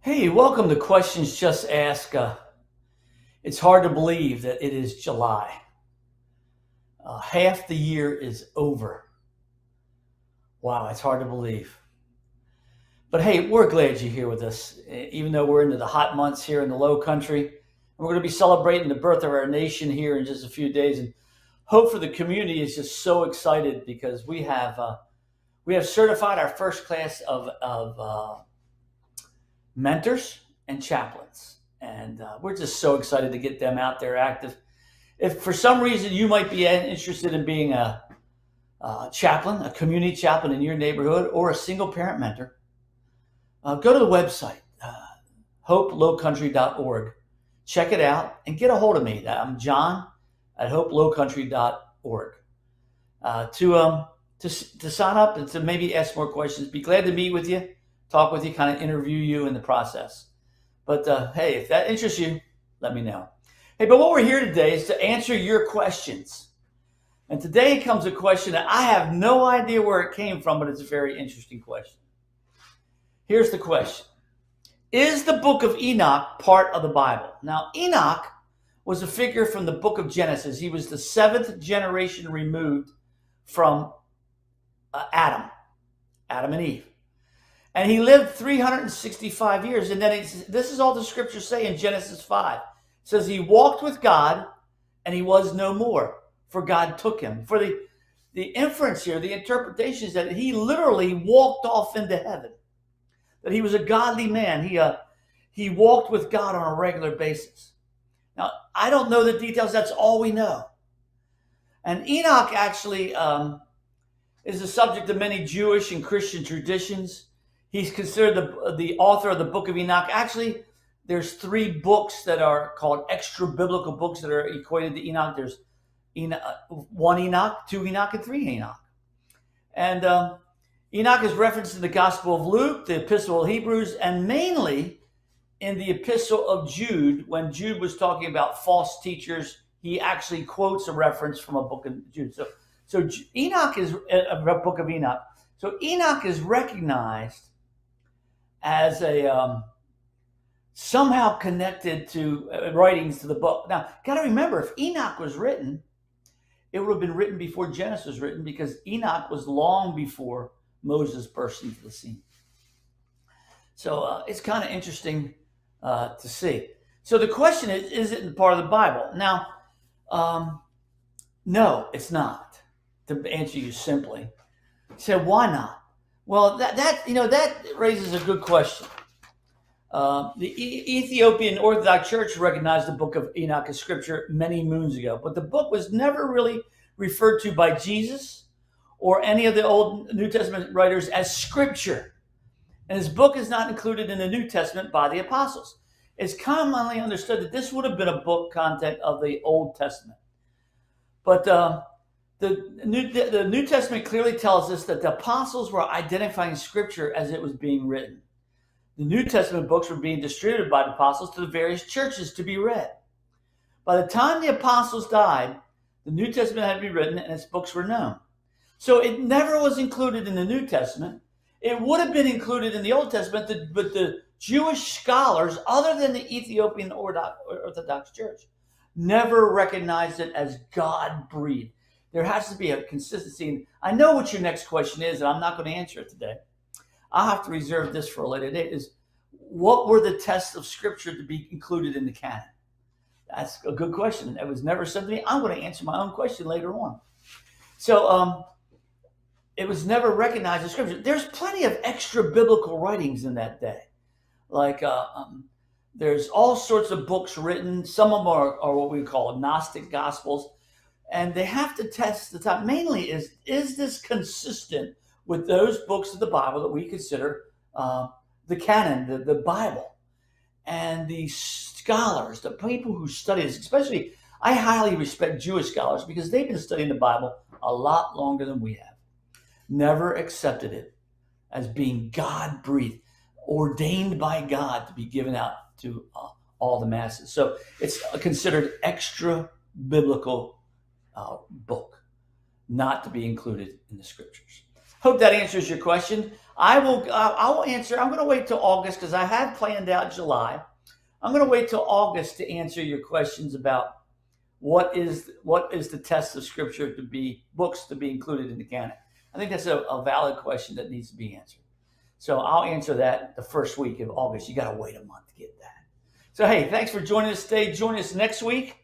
Hey, welcome to Questions Just Ask. It's hard to believe that it is July. Half the year is over. Wow, it's hard to believe. But hey, we're glad you're here with us, even though we're into the hot months here in the low country. And we're going to be celebrating the birth of our nation here in just a few days. And hope for the community is just so excited because we have certified our first class of mentors and chaplains. And we're just so excited to get them out there active. If for some reason you might be interested in being a chaplain, a community chaplain in your neighborhood, or a single parent mentor, go to the website, hopelowcountry.org. Check it out and get a hold of me. I'm John at hopelowcountry.org. To sign up and to maybe ask more questions. Be glad to meet with you, talk with you, kind of interview you in the process. But hey, if that interests you, let me know. Hey, but what we're here today is to answer your questions. And today comes a question that I have no idea where it came from, but it's a very interesting question. Here's the question. Is the book of Enoch part of the Bible? Now, Enoch was a figure from the book of Genesis. He was the seventh generation removed from Adam and Eve. And he lived 365 years. And then this is all the scriptures say in Genesis 5. It says he walked with God and he was no more, for God took him. For the inference here, the interpretation is that he literally walked off into heaven, that he was a godly man. He walked with God on a regular basis. Now, I don't know the details. That's all we know. And Enoch actually is the subject of many Jewish and Christian traditions. He's considered the author of the book of Enoch. Actually, there's three books that are called extra biblical books that are equated to Enoch. There's one Enoch, two Enoch, and three Enoch. And Enoch is referenced in the Gospel of Luke, the Epistle of Hebrews, and mainly in the Epistle of Jude. When Jude was talking about false teachers, he actually quotes a reference from a book of Jude. So Enoch is a book of Enoch. So Enoch is recognized as a somehow connected to writings to the book. Now, got to remember, if Enoch was written, it would have been written before Genesis was written, because Enoch was long before Moses burst into the scene. So it's kind of interesting to see. So the question is it part of the Bible? Now, no, it's not. To answer you simply, you said, why not? Well, that raises a good question. The Ethiopian Orthodox Church recognized the book of Enoch as scripture many moons ago, but the book was never really referred to by Jesus or any of the Old New Testament writers as scripture. And his book is not included in the New Testament by the apostles. It's commonly understood that this would have been a book content of the Old Testament. But the New Testament clearly tells us that the apostles were identifying scripture as it was being written. The New Testament books were being distributed by the apostles to the various churches to be read. By the time the apostles died, the New Testament had to be written and its books were known. So it never was included in the New Testament. It would have been included in the Old Testament, but the Jewish scholars, other than the Ethiopian Orthodox Church, never recognized it as God-breathed. There has to be a consistency. And I know what your next question is, and I'm not going to answer it today. I'll have to reserve this for a later date. Is what were the tests of Scripture to be included in the canon? That's a good question. It was never said to me. I'm going to answer my own question later on. So it was never recognized as Scripture. There's plenty of extra biblical writings in that day. Like there's all sorts of books written. Some of them are what we call Gnostic Gospels. And they have to test the time. Mainly, is this consistent with those books of the Bible that we consider the canon, the Bible? And the scholars, the people who study this, especially, I highly respect Jewish scholars because they've been studying the Bible a lot longer than we have. Never accepted it as being God-breathed, ordained by God to be given out to all the masses. So it's considered extra biblical book, not to be included in the scriptures. Hope that answers your question. I will answer. I'm going to wait till August because I had planned out July. I'm going to wait till August to answer your questions about what is the test of Scripture to be books to be included in the canon. I think that's a valid question that needs to be answered. So I'll answer that the first week of August. You got to wait a month to get that. So hey, thanks for joining us today. Join us next week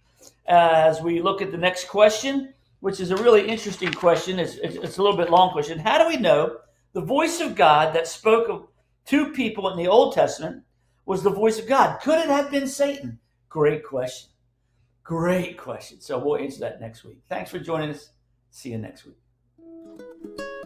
as we look at the next question, which is a really interesting question. It's a little bit long question. How do we know the voice of God that spoke of two people in the Old Testament was the voice of God? Could it have been Satan? Great question. Great question. So we'll answer that next week. Thanks for joining us. See you next week.